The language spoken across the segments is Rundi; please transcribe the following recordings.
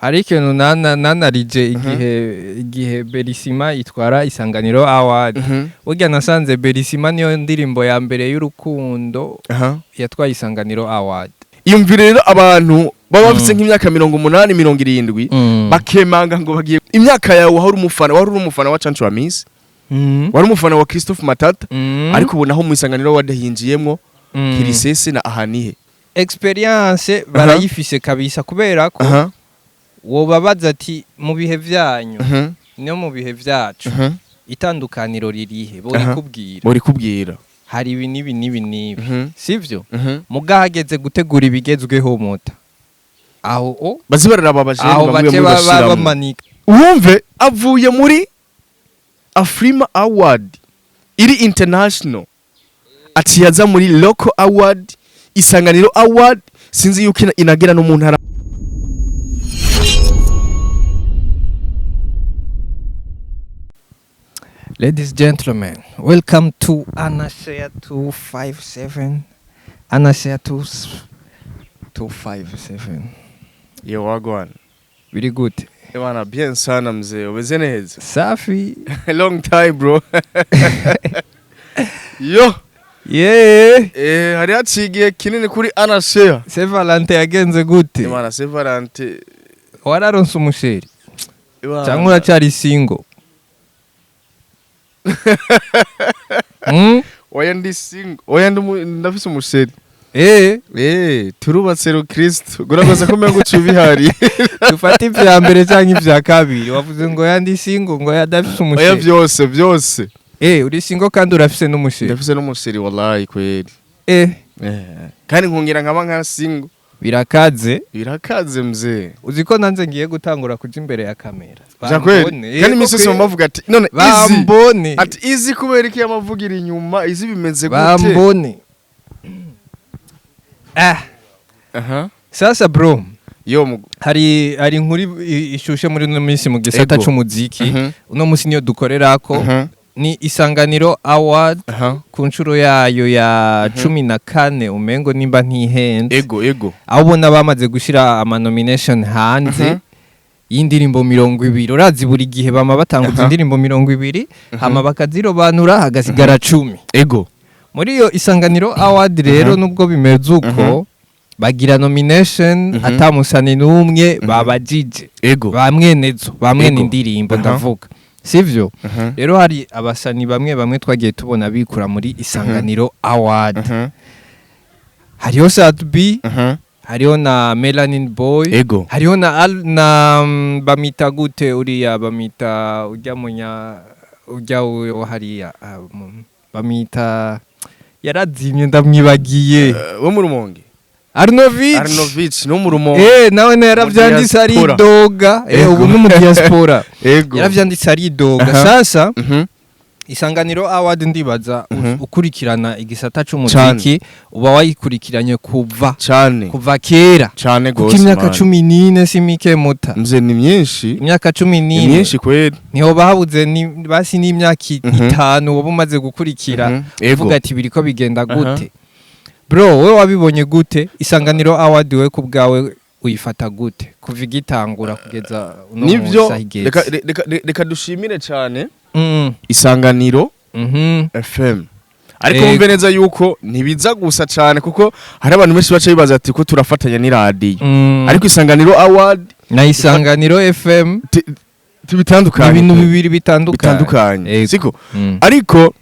ariko nanarije igihe Berisima itwara Isanganiro Award burya nasanze Berisima niyo ndirimbo ya mbere y'urukundo yatwaye Isanganiro Award. Iyumvire rero abantu baba bafite nk'imyaka 80 70 bakemanga ngo bagiye imyaka yawe wari umufana wa Chancho wa Miss wari umufana wa Christophe Matata ariko ubu naho mu Isanganiro wadahingiyemwo Kirisese na Ahanihe experience barayifise kabisa kubera ko wobabaza ati mu bihe vyanyu no mu bihe vyacu itandukaniro ririhe bori kubwira hari ibi nibi sivyo mugahageze gutegura ibigezweho mota aho bazibarira babaje bamanika wumve avuye muri Afrima Award iri international ati yaza muri local award Isanganiro Award sinzi yuko inagera no mu ntara. Ladies and gentlemen, welcome to Anashare 257. Anashare 257. Yo wagwan. Very good. Ewana bien sana mzee. Umeze neza? Safi. Long time bro. Yo. Yeah. Hari hacigiye kinini kuri Anashare. Se Valente yagenze gute? Ewana se Valente. Wararonse umusheri. Cyangwa uracari single? Oya ndi single. Oya ndafise umusheri. Turubatse ro Kristo. Guragoza ko mengo cubihari. Dufata ivya mbere cyangwa ivya kabiri. Wavuze ngo yandi single ngo yadafise umusheri. Oya byose. Uri single kandi urafise n'umusheri. Ndafise n'umusheri wallahi kweli. Kandi nkungira nkaba nka single. Birakaze mzee. Uziko nanze ngiye gutangura kuja imbere ya kamera. Bambone. Kandi misose bavuga ati none bambone. Ati easy kubera iki yamavugira inyuma izi bimeze gute? Bambone. Sasa bro. Yo hari inkuri ishushe muri no minsi mu gisata c'umuziki. Uno musi niyo dukorerako. Ni Isanganiro Award ku nshuro yayo ya 14 umengo nimba ntihenze. Ego. Aho bona bamaze gushira ama nomination hanze y'indirimbo 20 urazi buri gihe bama batanguza indirimbo 20 hama bakazirobanura hagasigara 10. Ego. Muri yo Isanganiro Award rero nubwo bimeze uko bagira nomination atamusani numwe babajije. Ego. Bamwenezo bamwene indirimbo ndavuga. Sivyo rero hari abasani bamwe twagiye tubona bikura muri Isanganiro Award. Hariho Sadbi, hariho na Melanin Boy, hariho na bamita gute uriya bamita ujya hariya bamita yarazimye ndamwibagiye wo mu Rumonge Arnovich no mu Rumonge nawe yaravyanditse ari doga ubu no mu diaspora yaravyanditse ari doga sasa Isanganiro Award ndibaza ukurikirana igisata c'umuziki uba wayikurikiranye kuva kera cyane gose imyaka 14 simike muta mze ni myinshi imyaka 14 myinshi kweli niho bahabuze basi n'imyaka 5 wowe umaze gukurikira uvuga ati biriko bigenda gute bro we wabibonye gute Isanganiro Award we kubgawe uyifata gute kuva igitangura kugeza uno nivyo reka dushimire cyane Isanganiro FM ariko mumve neza yuko ntibiza gusa cyane kuko hari abantu benshi baca bibaza ati ko turafatanya ni radio ariko Isanganiro Award na Isanganiro FM tubitandukanye ibintu bibiri bitandukanye siko ariko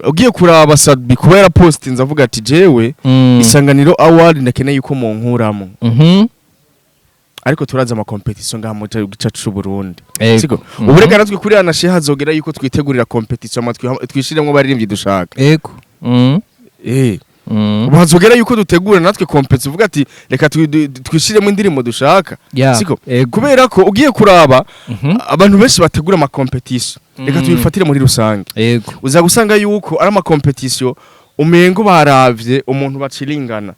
ugiye kuraba Sadbi kubera post nzavuga ati jewe Isanganiro Award ndakeneye yuko mu nkuramo ariko turaza ama competition ngaha mu gice c'u Burundi siko ubureka natwe kuri Anashare hazogera yuko twitegurira competition twishiremwe baririmbyi dushaka Bazogera yuko dutegura natwe competition uvuga ati reka twishiremo indirimbo dushaka siko kubera ko ugiye kuraba abantu benshi bategura ama competition reka tubifatire muri rusange uza gusanga yuko ari ama competition umengo baravye umuntu bacilingana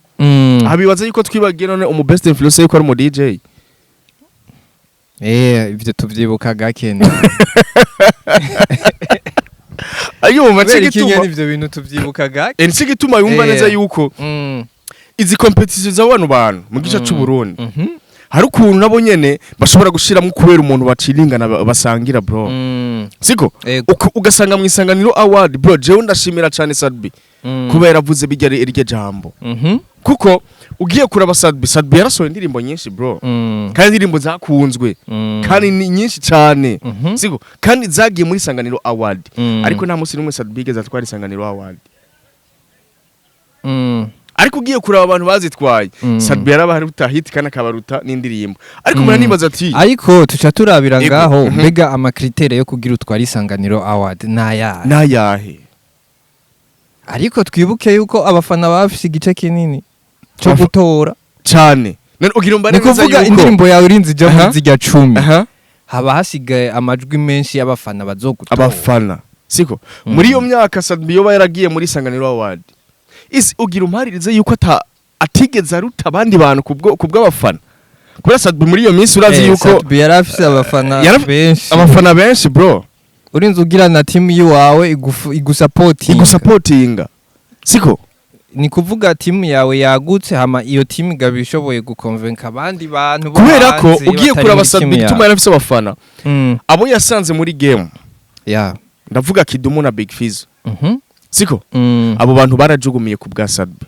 abibaza yuko twibagira none umu best influencer yuko ari mu DJ ivyo tuvyibuka gakene ayo macigituma ivyo bintu tuvyibuka gake ncigituma yumva neza yuko izi competition za bantu mu gice c'u Burundi hari ukuntu nabo nyene bashobora gushiramo kubera umuntu bacilingana basangira bro siko ugasanga mu Isanganiro Award bro jewe ndashimira cyane Sadbi kubera avuze bijya irye jambo kuko ugiye kuraba Sadbi yarasohoye indirimbo nyinshi bro kandi indirimbo zakunzwe kandi ni nyinshi cyane siko kandi zagiye muri Isanganiro Award ariko nta musi numwe Sadbi igeze atwara Isanganiro Award ariko ugiye kuraba abantu bazitwaye Sadbi yarabaruta hit kana kabaruta n'indirimbo ariko muranibaza ati ariko tuca turabira ngaho mbega amakritere yo kugira utwara Isanganiro Award nayahe ariko twibuke yuko abafana bafise igice kinini cyo gutora cyane ugira mbare neza yuko indirimbo yawe urinzi je muzijya 10 haba hasigaye amajwi menshi y'abafana bazogutora abafana siko muri iyo myaka Sadbi yoba yaragiye muri Isanganiro Award ugira umparirize yuko atigeze aruta abandi bantu kubw'abafana kubera Sadbi muri iyo minsi urazi yuko Sadbi yarafise abafana benshi bro urinze ugira na team yiwawe igusupportinga siko ni kuvuga team yawe yagutse hama iyo team igabishoboye gukonvenka abandi bantu kubera ko ugiye kuraba Sadbi gituma yarafise abafana abo yasanze muri game ndavuga Kidumu na Big Fizz siko abo bantu barajugumiye ku bwa Sadbi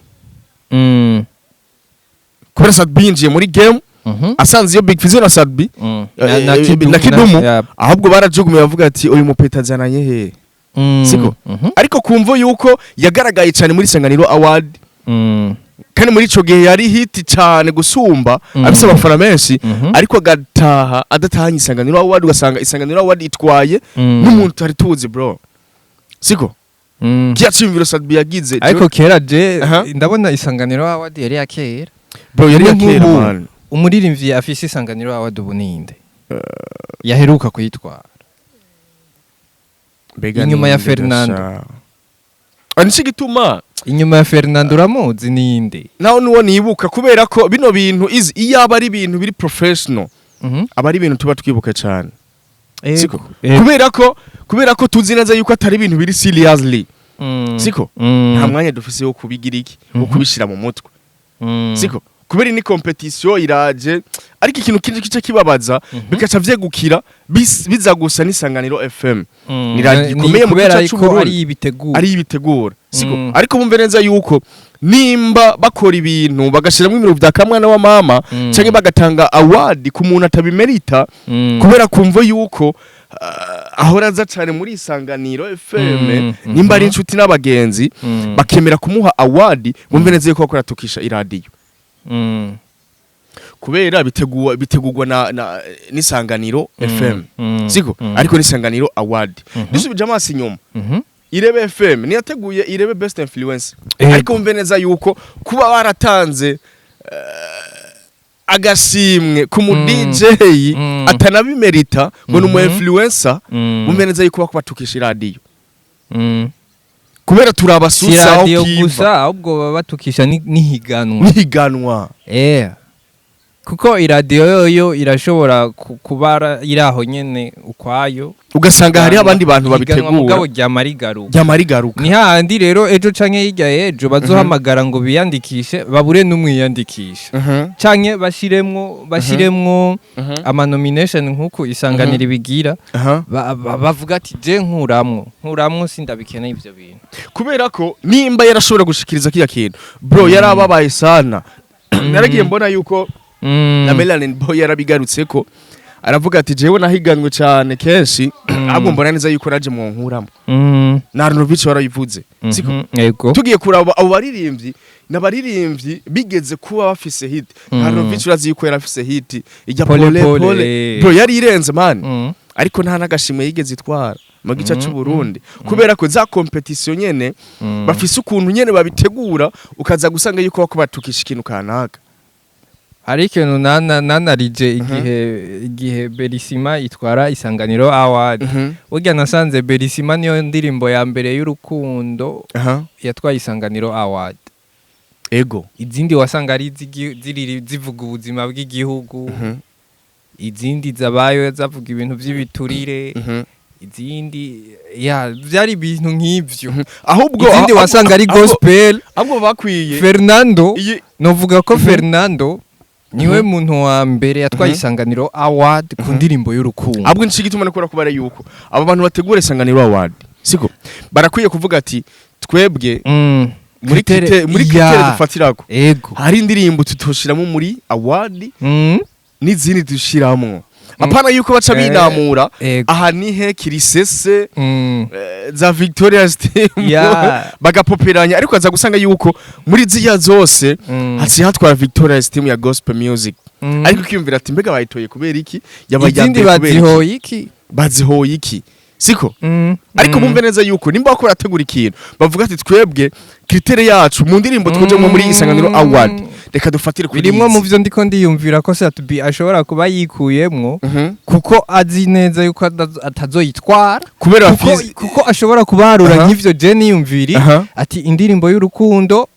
kubera Sadbi yinjiye muri game asanze iyo Big Fizz na Sadbi na Kidumu ahubwo barajugumiye bavuga ati uyu mupeta zananye he siko ariko kumva yuko yagaragaye cyane muri Isanganiro Award kandi muri ico gihe yari hit cyane gusumba abise abafana menshi ariko agataha adatahanye Isanganiro Award ugasanga Isanganiro Award itwaye n'umuntu tari tuzi bro siko Kiachimviro Sadbi yagize ariko kera je ndabona Isanganiro Award yari yakera bro yari yakera man umuririmvyi afise Isanganiro Award ubuninde yaheruka kuyitwara inyuma ya Fernando anshi gituma inyuma ya Fernando uramuzi ninde naho nuwo nibuka kubera ko bino bintu iyaba ari ibintu biri professional aba ari ibintu tuba twibuka cyane siko kubera ko tuzi neza yuko atari ibintu biri seriously siko nta mwanya dufise wo kubigira iki wo kubishira mu mutwe siko kubera ni competition iraje ariko ikintu kinje kice kibabaza bikaca vyegukira biza gusa n'Isanganiro FM niraje komeye mu gice cy'Uburundi ari ibitegura siko ariko bumve neza yuko nimba bakora ibintu bagashiramo ibintu vya kamwana wa mama canke bagatanga award ku muntu atabimerita kubera kumva yuko ahoraza cyane muri Isanganiro FM nimba ari inshuti n'abagenzi bakemera kumuha award bumve neza yuko bakora tukisha iradio kubera bitegurwa na n'Isanganiro FM siko ariko n'Isanganiro Award dusubije amaso inyuma Irebe FM niyateguye Irebe Best Influence ariko umve neza yuko kuba baratanze agashimwe ku mu DJ atanabimerita ngo numu influencer umve neza yuko bakubatukisha radio kubera turabasusa aho gusa ahubwo babatukisha nihiganwa kuko iradio yo irashobora kubara iraho nyene ukwayo ugasanga hari abandi bantu babitegura mugabo ryamarigaruka ni handi rero ejo canke hirya ejo bazohamagara ngo biyandikishe babure n'umwiyandikisha canke bashiremwo ama nomination nkuko Isanganiro bigira bavuga ati je nkuramwo sindabikeneye ivyo bintu kubera ko nimba yarashobora gushikiriza kiya kintu bro yarababaye sana naragiye mbona yuko na Melanin Boy yarabigarutse ko aravuga ati jewe nahiganwe cyane kenshi ahubwo mbona neza yuko naje mu nkuramo Narnovic warayivuze siko tugiye kuraba abo baririmbyi n'abaririmbyi bigeze kuba bafise hit Narnovic urazi yuko yarafise hit ijya pole bro yari irenze man ariko nta nagashimwe yigeze itwara mu gice cy'u Burundi kubera ko za competition nyene bafise ukuntu nyene babitegura ukaza gusanga yuko bakubatukisha ikintu kanaka ariko nanarije igihe Berisima itwara Isanganiro Award burya nasanze Berisima niyo ndirimbo ya mbere y'urukundo yatwaye Isanganiro Award ego izindi wasanga ari zivuga ubuzima bw'igihugu izindi zabayo zavuga ibintu by'ibiturire izindi byari ibintu nk'ivyo ahubwo izindi wasanga ari gospel ahubwo bakwiye Fernando novuga ko Fernando niwe muntu wa mbere yatwaye Isanganiro Award ku ndirimbo y'urukundo. Abwo nshigituma nakora kubara yuko aba bantu bategura Isanganiro Award siko barakwiye kuvuga ati twebwe muri kitere dufatirako hari indirimbo tutoshiramo muri award n'izindi dushiramo apana yuko baca binamura aha nihe kirisese za Victoria Stem bagapoperanya ariko aza gusanga yuko muri ziya zose hasi hatwara Victoria Stem ya gospel music ariko kwiyumvira ati mbega bayitoye kubera iki yabajyande bazihoye iki bazihoye iki siko ariko bumve neza yuko nimba bakora ategura ikintu bavuga ati twebwe kritere yacu mu ndirimbo twojemo muri Isanganiro Award reka dufatire kuri birimo mu byo ndiko ndiyumvira ko Satubi ashobora kuba yikuyemwo kuko azi neza yuko atazoyitwara kubera kuko ashobora kubarura nk'ivyo je niyumviri ati indirimbo y'urukundo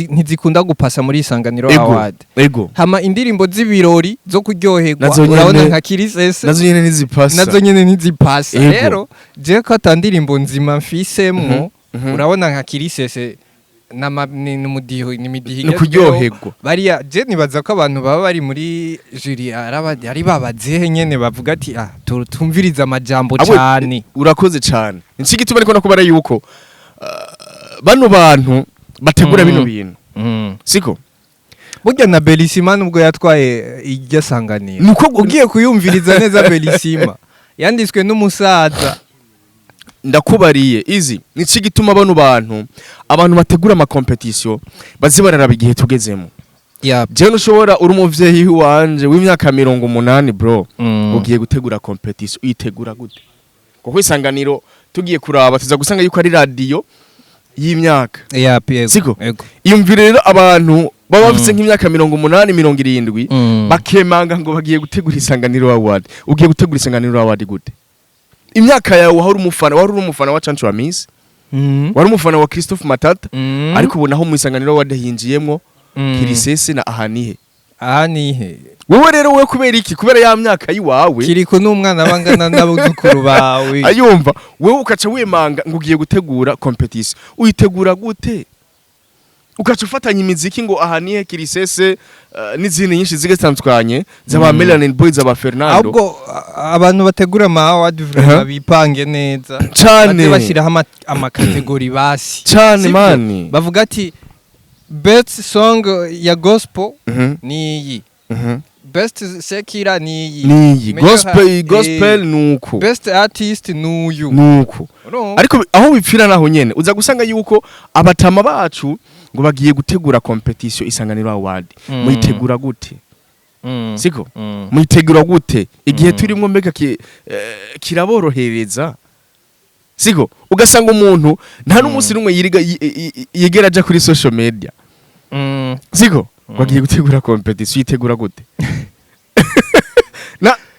ntizikunda gupasa muri Isanganiro Award hama indirimbo z'ibirori zo kuryoherwa urabona nka kirisese nazo nyene ntizipasa rero je ko atandirimbo nzima mfisemwo urabona nka kirisese n'imidiho kuryoherwa bariya je nibaza ko abantu baba bari muri jury ari babazehe nyene bavuga ati tumviriza amajambo cyane urakoze cyane nshigituma ariko nakubara yuko bano bantu bategura bino bintu siko burya na Belissima nubwo yatwaye irya Sanganiro nuko ugiye kuyumviriza neza Belissima yanditswe n'umusaza ndakubariye izi nici gituma bano abantu bategura ama competition bazibarara bigihe tugezemo je nushobora uri umuvyeyi wanje w'imyaka 180 bro ugiye gutegura competition uyitegura gute kuko Isanganiro tugiye kuraba tuza gusanga yuko ari radio y'imyaka siko iyumvire rero abantu baba bafite nk'imyaka 80 70 bakemanga ngo bagiye gutegura Isanganiro Award ugiye gutegura Isanganiro Award gute imyaka yawe wari umufana wa Chancho wa Miss wari umufana wa Christophe Matata ariko ubona aho mu Isanganiro Award hinjiyemwo kirisese na ahanihe wowe rero we kubera iki kubera ya myaka yiwawe Kirikou n'umwana bangana n'abuzukuru bawe ayumva wewe ukaca wemanga ngo ugiye gutegura competition uyitegura gute ukaca ufatanya imiziki ngo ahanihe kirisese n'izindi nyinshi zigatandukanye z'aba Melanin Boys z'aba Fernando ahubwo abantu bategura ama award bipange neza cyane bashyiraho amakategori basi cyane mani bavuga ati best song ya gospel niyi best sekira niyi gospel nuko best artist nuyu nuko ariko aho bipfira naho nyene uza gusanga yuko abatama bacu ngo bagiye gutegura competition Isanganiro Award muyitegura gute siko muyitegura gute igihe turimo mbega kiraborohereza siko ugasanga umuntu nta n'umunsi numwe yigera aja kuri social media siko bagiye gutegura competition yitegura gute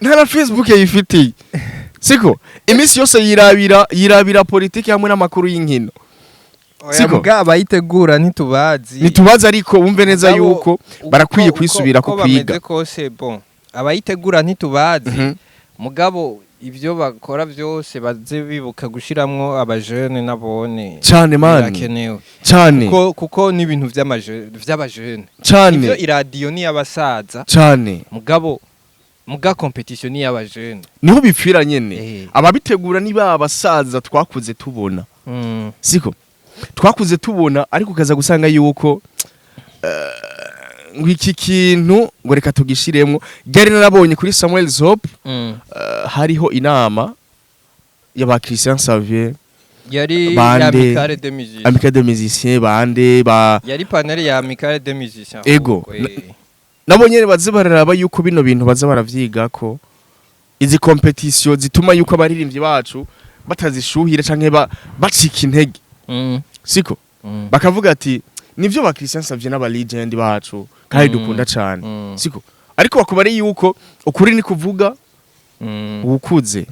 na Facebook yifitiye siko imisi yose yirabira politiki hamwe n'amakuru y'inkino siko abayitegura ntitubazi ariko wumve neza yuko barakwiye kwisubira ku kwiga kose bon abayitegura ntitubazi mugabo ibyo bakora byose baze bibuka gushiramwo abajene nabone cyane mani cyane kuko n'ibintu vy'abajene cyane ibyo iradiyo ni abasaza cyane mugabo competition ni y'abajene niho bipfira nyene ababitegura niba abasaza twakuze tubona siko twakuze tubona ariko kaza gusanga yuko ngo iki kintu ngo reka tugishiremwo gari narabonye kuri Samuel Zop hariho inama y'aba Christian Xavier yari Amicale de Musiciens bande yari panel ya Amicale de Musiciens ego nabonye bazibararaba yuko bino bintu baza baravyiga ko izi competition zituma yuko abaririmbyi bacu batazishuhira canke bacika intege siko bakavuga ati nivyo ba Christian Xavier n'aba legend bacu kandi dukunda cyane siko ariko bakubari yuko ukuri ni kuvuga ukuze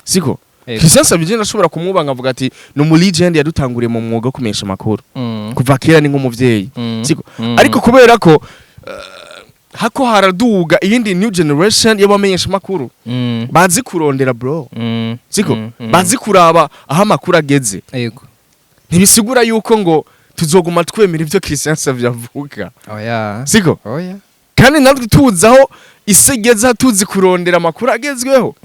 siko Christian Xavier nashobora kumwubanga avuga ati no mu legend yadutanguriye mu mwuga kumesha makuru kuva kera ni nk'umuvyeyi siko ariko kubera ko hako haraduga iyindi new generation y'abamenyesha makuru bazi kurondera bro siko bazi kuraba aho amakuru ageze yego ntibisigura yuko ngo tuzoguma twemera ivyo Christian Xavier avuga oya siko oya kandi natwe tuzaho isegeza tuzi kurondera amakuru agezweho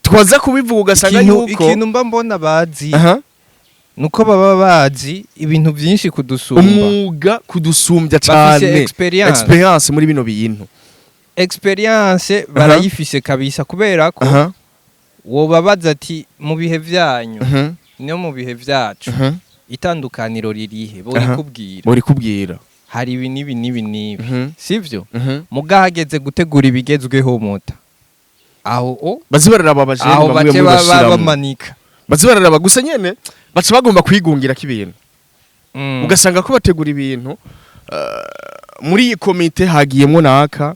twaza kubivuga ugasanga yuko ikintu mba mbona bazi nuko baba bazi ibintu byinshi kudusumba umwuga kudusumbya cyane experience muri bino bintu experience barayifise kabisa kubera ko wobabaza ati mu bihe byanyu no mu bihe byacu itandukaniro ririhe bori kubwira hari ibi nibi sivyo mugahageze gutegura ibigezweho mota aho bazibararaba bajene bamwe bamanika bazibararaba gusa nyene baca bagomba kwigungira k'ibintu ugasanga ko bategura ibintu muri iyi komite hagiyemo naka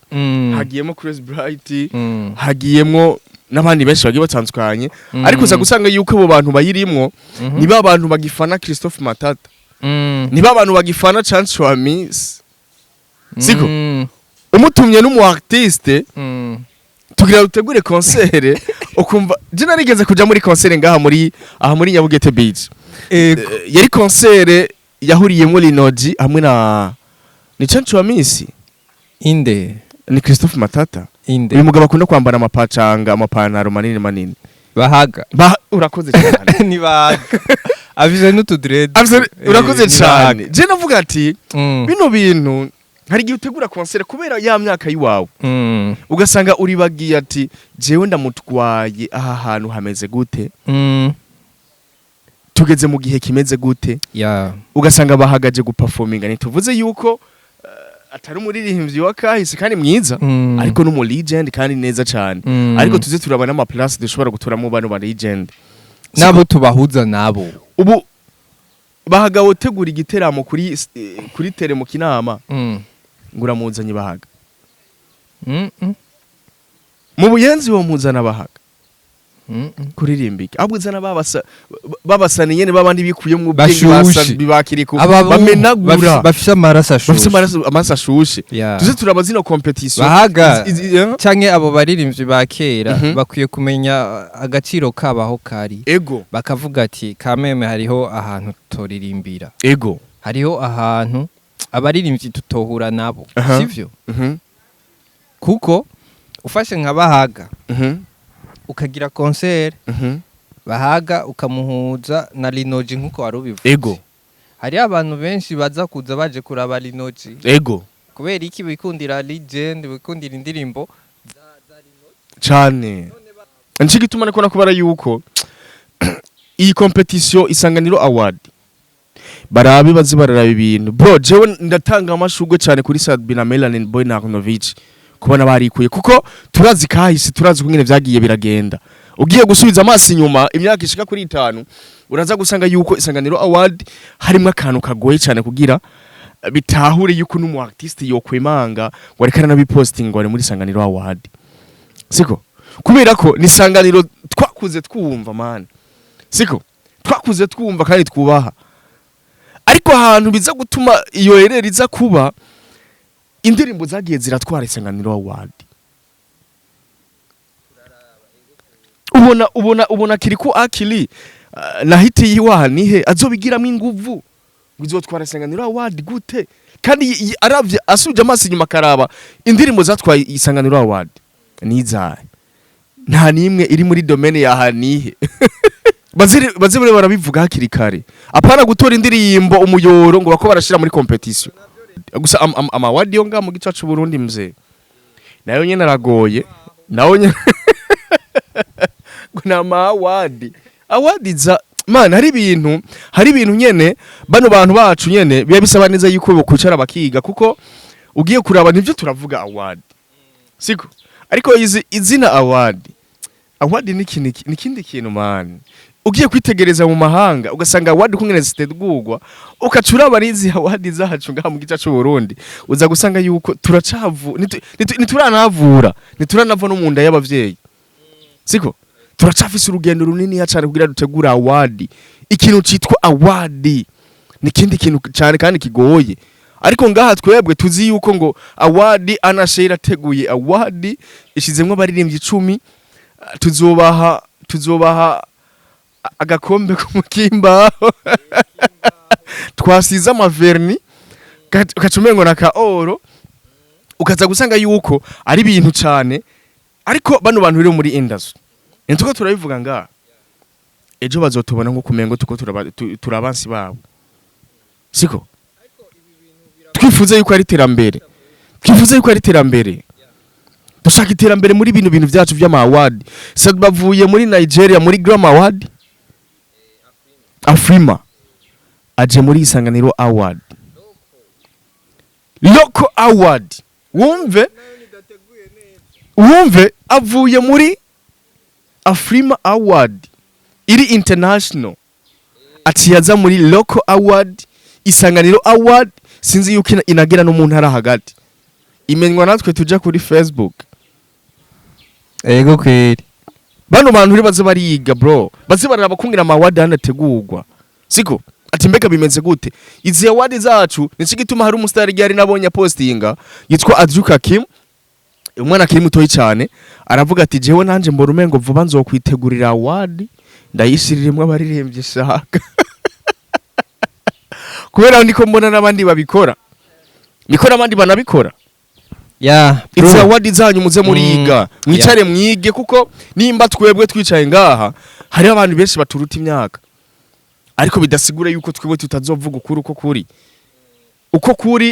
hagiyemo Chris Bright hagiyemo n'abandi benshi bagiye batandukanye ariko uza gusanga yuko abo bantu bayirimwo niba abantu bagifana Christophe Matata niba abantu bagifana Chance wa Miss siko umutumye n'umu artiste tugira utegure concert ukumva je narigeze kuja muri concert ngaha muri Nyabugete Beach yari concert yahuriyemo Linoji hamwe na ni Chance wa Miss inde ni Christophe Matata inde uyu mugabo akunda kwambara amapacanga amapantaro manini bahaga urakoze cyane ni bahaga abize n'utudred urakoze cyane je navuga ati bino bintu hari igihe utegura concert kubera ya myaka yiwawe ugasanga uri bagiye ati jewe ndamutwaye aha hantu hameze gute tugeze mu gihe kimeze gute ugasanga bahagaje guperforminga nituvuze yuko atari umuririmbyi wa kahise kandi mwiza ariko no mu legend kandi neza cyane ariko tuze turabana ama place dushobora guturamo bano ba legend nabo tubahuza nabo ubu bahagawe tegura igiteramo kuri tele mu kinama ngura muzanye bahaga mu buyenzi wo muzana bahaga kuririmbika ahubwo zana babasaniye ne babandi bikuye mu bwenge bibakiriko bamenagura bafise amaraso ashushe tuze turabaza ino competition bahaga canke abo baririmbyi bakera bakwiye kumenya agaciro kabaho kari bakavuga ati kameme hariho ahantu toririmbira hariho ahantu abaririmbyi tutohura nabo sivyo kuko ufashe nka bahaga ukagira concert bahaga ukamuhuza na Linoji nkuko warubivuze hari abantu benshi baza kuza baje kuraba Linoji kubera iki bikundira legend bikundira indirimbo za Linoji cyane nci gituma nako nakubara yuko iyi competition Isanganiro Award barabe bazibarara ibintu bro jewe ndatanga amashugwe cyane kuri Sadbina Melanin Boy Narnovic kubona barikuye kuko turazi kahise turazi kungene vyagiye biragenda ugiye gusubiza amaso inyuma imyaka ishika kuri 5 uraza gusanga yuko Isanganiro Award harimo akantu kagoye cyane kugira bitahure yuko n'umu artiste yokwemanga ngo arekana nabiposting ngo ari muri Isanganiro Award siko kubera ko ni Isanganiro twakuze twumva man siko twakuze twumva kandi twubaha ariko ahantu biza gutuma iyo ereri iza kuba indirimbo zagiye ziratwara Isanganiro Award ubona Kirikou akili na hiti yiwanihe azobigiramo inguvu bizotwara Isanganiro Award gute kandi aravye asuje amaso inyuma karaba indirimbo zatwaye Isanganiro Award nizaye nta nimwe iri muri domaine ya hanihe bazire barabivuga hakiri kare apana gutora indirimbo umuyoro ngo bako barashira muri competition gusa amaward yo nga mu gica cy'u Burundi mze nayo nyene aragoye nayo nyene guna amaward za man hari ibintu nyene bano bantu bacu nyene biya bisaba neza yuko bokwicara bakiga kuko ugiye kuraba nivyo turavuga award siko ariko izina award ni kindi kintu man ugiye kwitegereza mu mahanga ugasanga award kungene zitegurwa ukacura barizi award zacu ngaha mu gica cy'u Burundi uza gusanga yuko turacavu nituranava no munda y'abavyeyi siko turacafise urugendo runini cyane kugira dutegura award ikintu citwa award ni kindi kintu cyane kandi kigoye ariko ngaha twebwe tuzi yuko ngo award anashira teguye award ishizemwe abaririmbyi 10 tuzobaha agakombe kumukimba twasiza amaverni kacumengo na ka oro ukaza gusanga yuko ari ibintu cyane ariko bano bantu rero muri industry ntuko turabivuga nga ejo bazotubona nko kumengo tuko turabansi babo siko twifuza yuko ari terambere dushaka iterambere muri bintu byacu by'ama award se bavuye muri Nigeria muri Grammy Award Afrima aje muri Isanganiro Award Local Award wumve avuye muri Afrima Award iri international atiyaza muri Local Award Isanganiro Award sinzi yuko inagera no mu ntara hagati imenywa natwe tuja kuri Facebook ego kweri bano bantu uri baze bariga bro baze baraba kungira amawadi hanategurwa siko ati mbega bimenze gute izi awadi zacu niki gituma hari umustar yari nabonye postinga yitwa Adjuka Kim umwana akiri mutoyi cyane aravuga ati jewe nanje mbora umengo vuba nzokwitegurira awadi ndayishiriremwe abaririmbye shaka kubera ndiko mbona nabandi babikora niko nabandi banabikora izi awadi zanyu muze muriga mwicare mwige kuko nimba twebwe twicaye ngaha hari abantu benshi baturuta imyaka ariko bidasigura yuko twebwe tutazovuga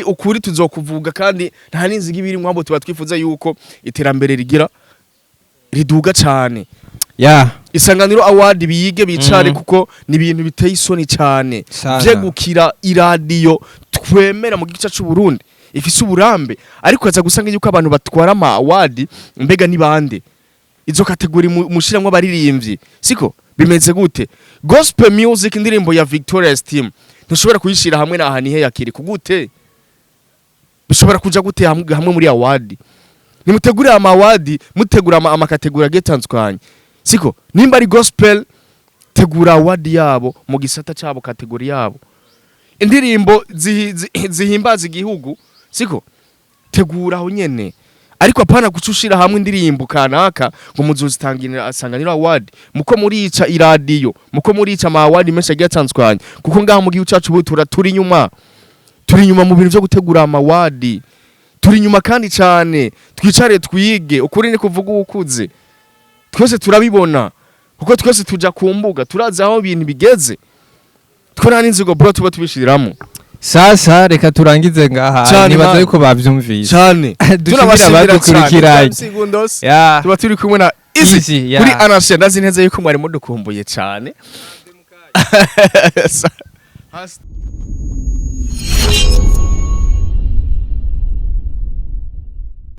ukuri tuzokuvuga kandi nta ninziga ibiri mwabo tuba twifuza yuko iterambere rigira riduga cyane Isanganiro Award biyige bicare kuko ni ibintu biteye isoni cyane bye gukira iradiyo twemera mu gice cy'u Burundi ifise uburambe ariko aza gusanga yuko abantu batwara ama award mbega ni bande izo kategori mushiramwe abaririmbyi siko bimeze gute gospel music indirimbo ya Victoria's Team ntushobora kuyishira hamwe na Hanihe ya Kirikou gute bishobora kuja gute hamwe muri award nimutegura ama award mutegura ama kategori agetandukanye siko nimba ari gospel tegura award yabo mu gisata cyabo kategori yabo indirimbo zihimbaza igihugu siko tegura aho nyene ariko apana gucushira hamwe indirimbo kanaka ngo muzozitangira Isanganiro Award muko murica iradiyo muko murica ama award menshi agiye kuko ngaho mu gihugu cyacu butura turi nyuma mu bintu byo gutegura ama award turi nyuma kandi cyane twicare twige ukuri ni kuvuga ukuze twese turabibona kuko twese tuja kumbuga turazi aho ibintu bigeze twona n'inzigo bro tuba tubishiramo sasa reka turangize ngaha nibaza yuko bavyumvise cyane turabashimira badukurikiranye tuba turi kumwe na Easy kuri Anashe ndazi neza yuko mwari mudukumbuye cyane